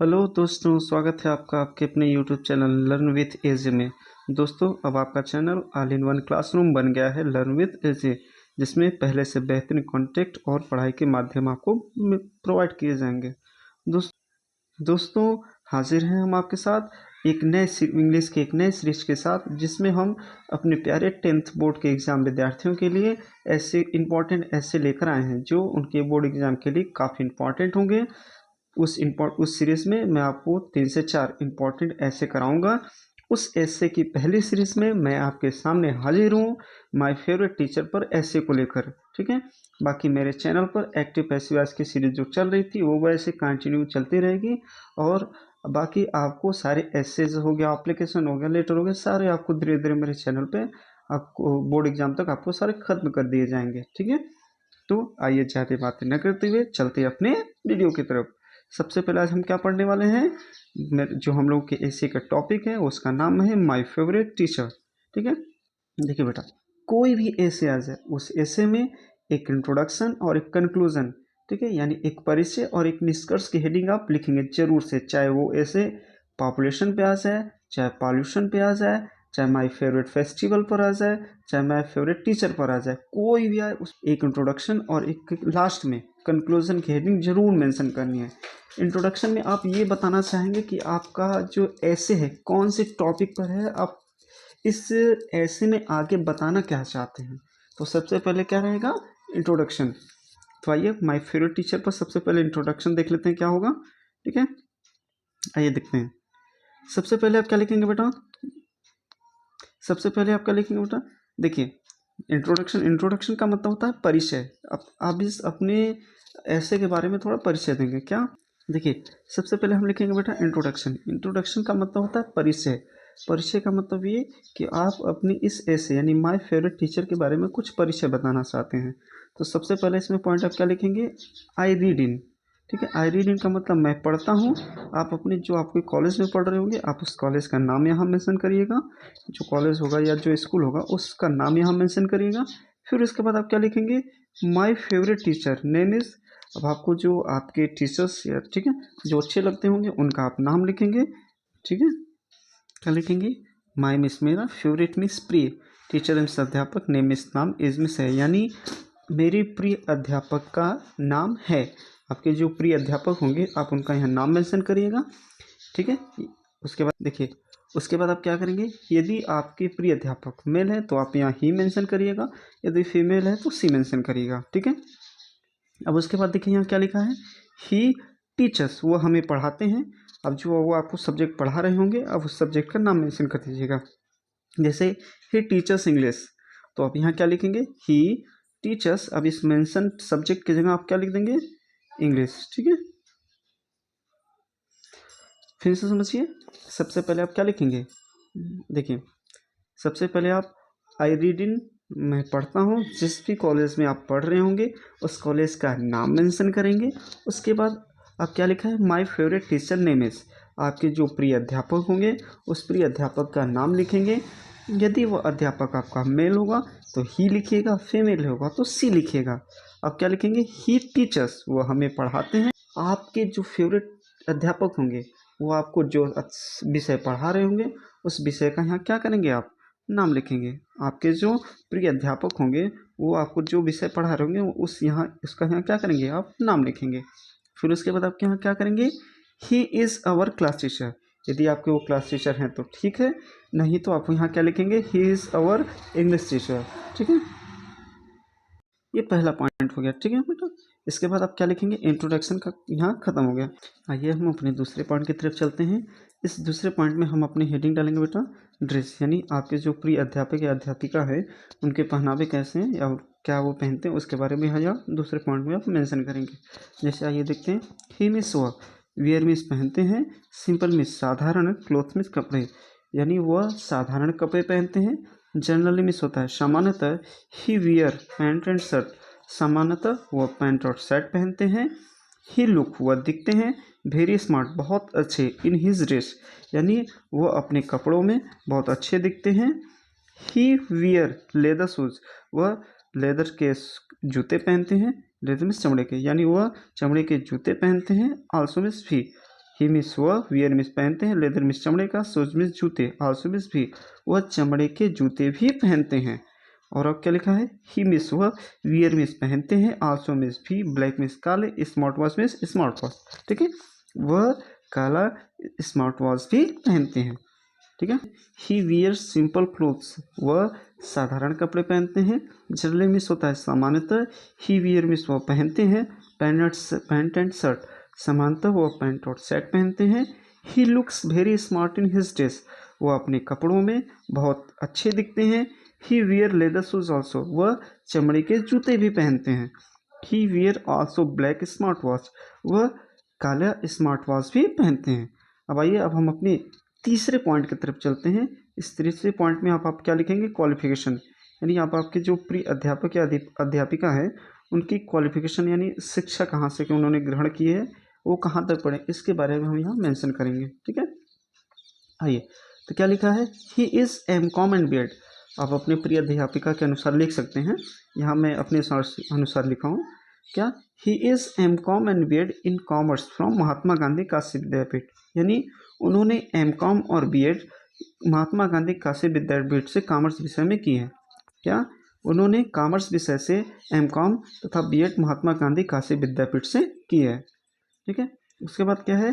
Hello दोस्तों, स्वागत है आपका आपके अपने यूट्यूब चैनल लर्न विथ एजे में। दोस्तों, अब आपका channel all in one classroom बन गया है लर्न विथ एजे, जिसमें पहले से बेहतरीन कॉन्टेक्ट और पढ़ाई के माध्यम आपको प्रोवाइड किए जाएंगे। दोस्तों, हाजिर हैं हम आपके साथ एक नए इंग्लिश के एक नए सीरीज के साथ, जिसमें हम अपने प्यारे 10th बोर्ड के एग्ज़ाम विद्यार्थियों के लिए ऐसे इंपॉर्टेंट ऐसे लेकर आए हैं जो उनके बोर्ड एग्ज़ाम के लिए काफ़ी इंपॉर्टेंट होंगे। उस सीरीज़ में मैं आपको 3 से 4 इम्पॉर्टेंट ऐसे कराऊंगा। उस ऐसे की पहली सीरीज़ में मैं आपके सामने हाजिर हूँ माय फेवरेट टीचर पर ऐसे को लेकर। ठीक है, बाकी मेरे चैनल पर एक्टिव पैसिव वॉइस की सीरीज़ जो चल रही थी वो वैसे कंटिन्यू चलती रहेगी, और बाकी आपको सारे ऐसेज हो गया, एप्लीकेशन हो गया, लेटर हो गया, सारे आपको धीरे धीरे मेरे चैनल पे आपको बोर्ड एग्जाम तक आपको सारे खत्म कर दिए जाएंगे। ठीक है, तो आइए ज़्यादा बातें न करते हुए चलते अपने वीडियो की तरफ। सबसे पहले आज हम क्या पढ़ने वाले हैं, जो हम लोग के एसे का टॉपिक है उसका नाम है माय फेवरेट टीचर। ठीक है, देखिए बेटा, कोई भी एसे आ जाए उस एसे में एक इंट्रोडक्शन और एक कंक्लूजन, ठीक है, यानी एक परिचय और एक निष्कर्ष की हेडिंग आप लिखेंगे जरूर से, चाहे वो एसे पॉपुलेशन पे आ जाए, चाहे पॉल्यूशन पे आ जाए, चाहे माय फेवरेट फेस्टिवल पर आ जाए, चाहे माय फेवरेट टीचर पर आ जाए, कोई भी आए उस एक इंट्रोडक्शन और एक लास्ट में कंक्लूजन की हेडिंग जरूर मेंशन करनी है। इंट्रोडक्शन में आप ये बताना चाहेंगे कि आपका जो ऐसे है कौन से टॉपिक पर है, आप इस ऐसे में आगे बताना क्या चाहते हैं। तो सबसे पहले क्या रहेगा, इंट्रोडक्शन। तो आइए माय फेवरेट टीचर पर सबसे पहले इंट्रोडक्शन देख लेते हैं क्या होगा। ठीक है, आइए देखते हैं। सबसे पहले आप क्या लिखेंगे बेटा, सबसे पहले आप क्या लिखेंगे बेटा, देखिए इंट्रोडक्शन का मतलब होता है परिचय। आप इस अपने ऐसे के बारे में थोड़ा परिचय देंगे क्या। देखिए, सबसे पहले हम लिखेंगे बेटा इंट्रोडक्शन का मतलब होता है परिचय। परिचय का मतलब ये कि आप अपनी इस ऐसे यानी माय फेवरेट टीचर के बारे में कुछ परिचय बताना चाहते हैं। तो सबसे पहले इसमें पॉइंट आप क्या लिखेंगे, आई रीड इन। ठीक है, आई रीड इन का मतलब मैं पढ़ता हूँ। आप अपने जो आपके कॉलेज में पढ़ रहे होंगे आप उस कॉलेज का नाम यहाँ मेंशन करिएगा, जो कॉलेज होगा या जो स्कूल होगा उसका नाम यहाँ मेंशन करिएगा। फिर उसके बाद आप क्या लिखेंगे, my favourite teacher name is. अब आपको जो आपके टीचर्स या ठीक है जो अच्छे लगते होंगे उनका आप नाम लिखेंगे। ठीक है, क्या लिखेंगे, माय मिस मेरा, फेवरेट मिस प्रिय, टीचर मिस अध्यापक, नेम मिस नाम, इज मिस है, यानी मेरे प्रिय अध्यापक का नाम है। आपके जो प्रिय अध्यापक होंगे आप उनका यहाँ नाम मेंशन करिएगा। ठीक है, उसके बाद देखिए, उसके बाद आप क्या करेंगे, यदि आपके प्रिय अध्यापक मेल है तो आप यहाँ ही मेंशन करिएगा, यदि फीमेल है तो सी मेंशन करिएगा। ठीक है, अब उसके बाद देखिए यहाँ क्या लिखा है, ही टीचर्स, वो हमें पढ़ाते हैं। अब जो वो आपको सब्जेक्ट पढ़ा रहे होंगे अब उस सब्जेक्ट का नाम मेंशन कर दीजिएगा। जैसे ही टीचर्स इंग्लिश, तो आप यहाँ क्या लिखेंगे, ही टीचर्स। अब इस मेंशन सब्जेक्ट की जगह आप क्या लिख देंगे, इंग्लिश। ठीक है, फिर से समझिए, सबसे पहले आप क्या लिखेंगे, देखिए सबसे पहले आप आई रीड इन, मैं पढ़ता हूँ, जिस भी कॉलेज में आप पढ़ रहे होंगे उस कॉलेज का नाम मेंशन करेंगे। उसके बाद आप क्या लिखा है, my favourite teacher name is, आपके जो प्रिय अध्यापक होंगे उस प्रिय अध्यापक का नाम लिखेंगे। यदि वो अध्यापक आपका मेल होगा तो ही लिखिएगा, फीमेल होगा तो सी लिखिएगा। आप क्या लिखेंगे, ही टीचर्स, वो हमें पढ़ाते हैं। आपके जो फेवरेट अध्यापक होंगे वो आपको जो विषय पढ़ा रहे होंगे उस विषय का यहाँ क्या करेंगे, आप नाम लिखेंगे। आपके जो प्रिय अध्यापक होंगे वो आपको जो विषय पढ़ा रहे होंगे उस यहाँ इसका यहाँ क्या करेंगे, आप नाम लिखेंगे। फिर उसके बाद आप यहाँ क्या करेंगे, he is our class teacher. यदि आपके वो क्लास टीचर हैं तो ठीक है, नहीं तो आप यहाँ क्या लिखेंगे, he is our English teacher. ठीक है, ये पहला पॉइंट हो गया। ठीक है बेटा, इसके बाद आप क्या लिखेंगे, इंट्रोडक्शन का यहाँ खत्म हो गया। आइए हम अपने दूसरे पॉइंट की तरफ चलते हैं। इस दूसरे पॉइंट में हम अपनी हेडिंग डालेंगे बेटा ड्रेस, यानी आपके जो प्रिय अध्यापक या अध्यापिका है उनके पहनावे कैसे हैं या क्या वो पहनते हैं उसके बारे में यहाँ दूसरे पॉइंट में आप मेंशन करेंगे। जैसे आइए देखते हैं, ही मिस वह, वियर मिस पहनते हैं, सिंपल मिस साधारण, क्लोथ मिस कपड़े, यानी वह साधारण कपड़े पहनते हैं। जनरली मिस होता है सामान्यतः, ही वियर पैंट एंड शर्ट, सामान्यतः वह पैंट और शर्ट पहनते हैं। ही लुक, वह दिखते हैं, वेरी स्मार्ट, बहुत अच्छे, इन हिज ड्रेस, यानी वह अपने कपड़ों में बहुत अच्छे दिखते हैं। ही वियर लेदर शूज, वह लेदर के जूते पहनते हैं, लेदर में चमड़े के, यानी वह चमड़े के जूते पहनते हैं। आल्सो मीन्स भी, ही मीन्स वह, वियर मीन्स पहनते हैं, लेदर मीन्स चमड़े का, शूज मीन्स जूते, आल्सो मीन्स भी, वह चमड़े के जूते भी पहनते हैं। और अब क्या लिखा है, ही मीन्स वह, वियर मीन्स पहनते हैं, आल्सो मीन्स भी, ब्लैक मीन्स काले, smart watch means smart watch. ठीक है, वह काला स्मार्ट वॉच भी पहनते हैं। ठीक है, ही वियर सिंपल क्लोथ्स, वह साधारण कपड़े पहनते हैं। जनरली मीन्स होता है सामान्यतः, ही वियर मीन्स वह पहनते हैं, पैंट एंड शर्ट, सामान्यतः वह पैंट और शर्ट पहनते हैं। He looks very smart in his dress, वह अपने कपड़ों में बहुत अच्छे दिखते हैं। He wear leather shoes also, वह चमड़े के जूते भी पहनते हैं। He wear also black smart watch, वह काला स्मार्ट वॉच भी पहनते हैं। अब आइए, अब हम अपने तीसरे पॉइंट की तरफ चलते हैं। इस तीसरे पॉइंट में आप क्या लिखेंगे, क्वालिफिकेशन, यानी आप आपके जो प्रिय अध्यापक या अध्यापिका है उनकी क्वालिफिकेशन यानी शिक्षा कहाँ से कि उन्होंने ग्रहण की है, वो कहाँ तक पढ़े, इसके बारे में हम यहाँ मेंशन करेंगे। ठीक है, आइए, तो क्या लिखा है, ही इज़ एम.कॉम एंड B.Ed, आप अपने प्रिय अध्यापिका के अनुसार लिख सकते हैं। यहाँ मैं अपने अनुसार लिखा हूँ क्या, he is M Com and B.Ed in commerce from Mahatma Gandhi Kashi Vidyapith, यानी उन्होंने एम.कॉम और B.Ed महात्मा गांधी काशी विद्यापीठ से कॉमर्स विषय में की है। क्या, उन्होंने कॉमर्स विषय से एम.कॉम तथा B.Ed महात्मा गांधी काशी विद्यापीठ से की है। ठीक है, उसके बाद क्या है,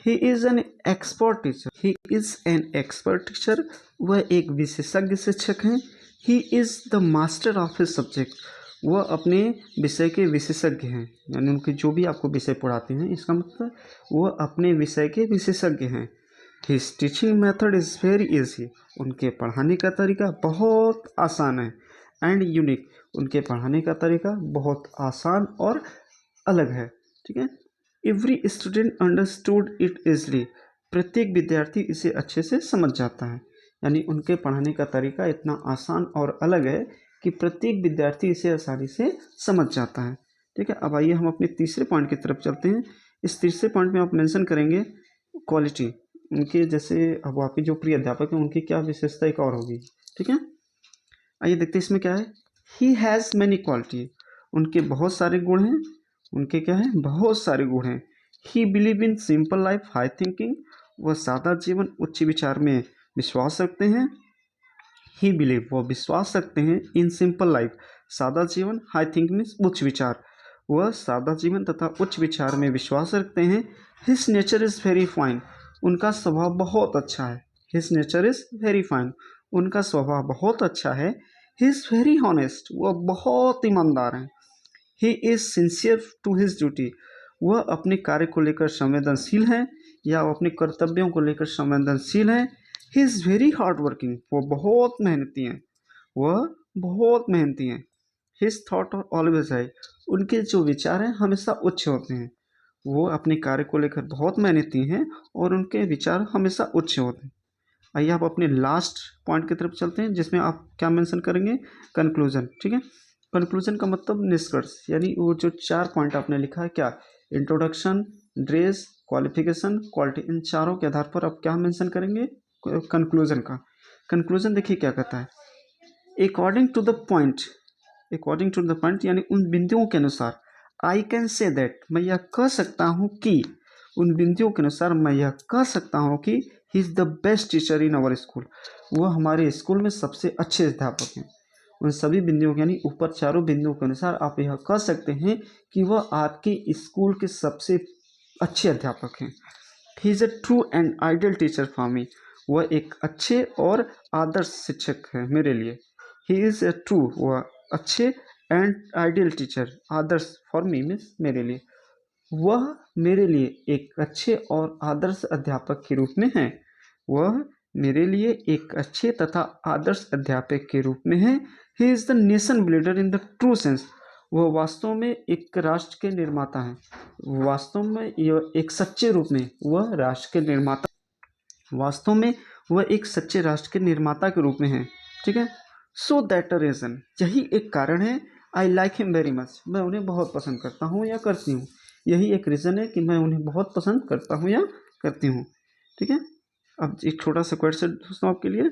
he is an expert teacher, he is an expert teacher, वह एक विशेषज्ञ शिक्षक हैं। He is the master of his subject, वह अपने विषय के विशेषज्ञ हैं, यानी उनके जो भी आपको विषय पढ़ाते हैं इसका मतलब वह अपने विषय के विशेषज्ञ हैं। His teaching method is very easy, उनके पढ़ाने का तरीका बहुत आसान है। एंड यूनिक, उनके पढ़ाने का तरीका बहुत आसान और अलग है। ठीक है, every student understood it easily, प्रत्येक विद्यार्थी इसे अच्छे से समझ जाता है, यानी उनके पढ़ाने का तरीका इतना आसान और अलग है कि प्रत्येक विद्यार्थी इसे आसानी से समझ जाता है। ठीक है, अब आइए हम अपने तीसरे पॉइंट की तरफ चलते हैं। इस तीसरे पॉइंट में आप मेंशन करेंगे क्वालिटी, उनके जैसे अब आपके जो प्रिय अध्यापक हैं उनकी क्या विशेषता एक और होगी। ठीक है, आइए देखते हैं इसमें क्या है, ही हैज़ मैनी क्वालिटी, उनके बहुत सारे गुण हैं, उनके क्या है, बहुत सारे गुण हैं। ही believe in simple life high thinking, वह सादा जीवन उच्च विचार में विश्वास रखते हैं। ही बिलीव, वह विश्वास रखते हैं, इन सिंपल लाइफ, सादा जीवन, हाई थिंकिंग मीन्स उच्च विचार, वह सादा जीवन तथा उच्च विचार में विश्वास रखते हैं। His nature is very fine, उनका स्वभाव बहुत अच्छा है। His nature is very fine, उनका स्वभाव बहुत अच्छा है। ही इज़ वेरी हॉनेस्ट, वह बहुत ईमानदार हैं। He is sincere to his duty, वह अपने कार्य को लेकर संवेदनशील हैं या अपने कर्तव्यों को लेकर संवेदनशील हैं। He is very hard working, वो बहुत मेहनती हैं, वह बहुत मेहनती हैं। हिज थॉट ऑलवेज हाई, उनके जो विचार हैं हमेशा उच्च होते हैं, वो अपने कार्य को लेकर बहुत मेहनती हैं और उनके विचार हमेशा उच्च होते हैं। आइए आप अपने लास्ट पॉइंट की तरफ चलते हैं, जिसमें आप क्या मेंशन करेंगे, कंक्लूजन। ठीक है, कंक्लूजन का मतलब निष्कर्ष, यानी वो जो 4 पॉइंट आपने लिखा है क्या, इंट्रोडक्शन, ड्रेस, क्वालिफिकेशन, क्वालिटी, इन चारों के आधार पर आप क्या मेंशन करेंगे कंक्लूजन का। कंक्लूजन देखिए क्या कहता है, अकॉर्डिंग टू द पॉइंट यानी उन बिंदुओं के अनुसार, आई कैन से दैट, मैं यह कह सकता हूँ कि, उन बिंदुओं के अनुसार मैं यह कह सकता हूँ कि he is the best teacher in our school, वह हमारे स्कूल में सबसे अच्छे अध्यापक हैं। उन सभी बिंदुओं यानी ऊपर चारों बिंदुओं के अनुसार आप यह कह सकते हैं कि वह आपके स्कूल के सबसे अच्छे अध्यापक हैं। He is a true and ideal teacher for me, वह एक अच्छे और आदर्श शिक्षक है मेरे लिए। ही इज़ अ ट्रू, वह अच्छे and ideal teacher, Adarsh for me means मेरे लिए, वह मेरे लिए एक अच्छे और आदर्श अध्यापक के रूप में हैं। वह मेरे लिए एक अच्छे तथा आदर्श अध्यापक के रूप में है। ही is the nation builder in the true sense, वह वास्तव में एक राष्ट्र के निर्माता हैं, वास्तव में यह एक सच्चे रूप में वह राष्ट्र के निर्माता, वास्तव में वह एक सच्चे राष्ट्र के निर्माता के रूप में हैं। ठीक है, सो दैट अ रीज़न, यही एक कारण है, I like him very much, मैं उन्हें बहुत पसंद करता हूँ या करती हूँ, यही एक रीज़न है कि मैं उन्हें बहुत पसंद करता हूँ या करती हूँ। ठीक है, अब एक छोटा सा क्वेश्चन दोस्तों आपके लिए,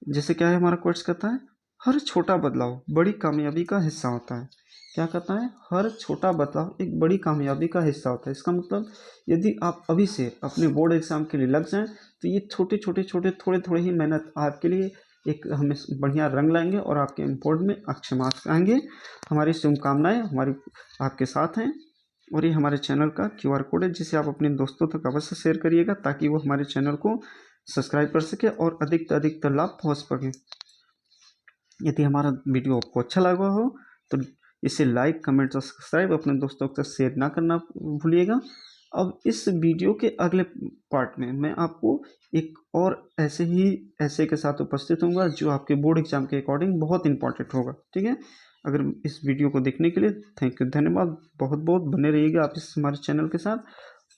जैसे क्या है हमारा क्वेश्चन कहता है, हर छोटा बदलाव बड़ी कामयाबी का हिस्सा होता है। क्या कहता है? हर छोटा बदलाव एक बड़ी कामयाबी का हिस्सा होता है। इसका मतलब यदि आप अभी से अपने बोर्ड एग्ज़ाम के लिए लग जाएँ, तो ये छोटे-छोटे, थोड़े-थोड़े ही मेहनत आपके लिए एक हमें बढ़िया रंग लाएँगे और आपके बोर्ड में अच्छे मार्क्स आएँगे। हमारी शुभकामनाएँ हमारी आपके साथ हैं और ये हमारे चैनल का क्यूआर कोड है, जिसे आप अपने दोस्तों तक अवश्य शेयर करिएगा, ताकि वो हमारे चैनल को सब्सक्राइब कर सकें और अधिक से अधिक लाभ पहुँच सके। यदि हमारा वीडियो आपको अच्छा लगा हो तो इसे लाइक, कमेंट और सब्सक्राइब अपने दोस्तों के साथ शेयर ना करना भूलिएगा। अब इस वीडियो के अगले पार्ट में मैं आपको एक और ऐसे के साथ उपस्थित होऊंगा जो आपके बोर्ड एग्जाम के अकॉर्डिंग बहुत इंपॉर्टेंट होगा। ठीक है, अगर इस वीडियो को देखने के लिए थैंक यू, धन्यवाद। बहुत बहुत बने रहिएगा आप इस हमारे चैनल के साथ।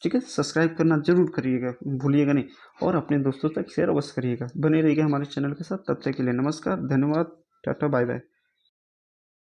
ठीक है, सब्सक्राइब करना जरूर करिएगा, भूलिएगा नहीं, और अपने दोस्तों तक शेयर अवश्य करिएगा। बने रहिएगा हमारे चैनल के साथ। तब तक के लिए नमस्कार, धन्यवाद, टाटा, बाय बाय।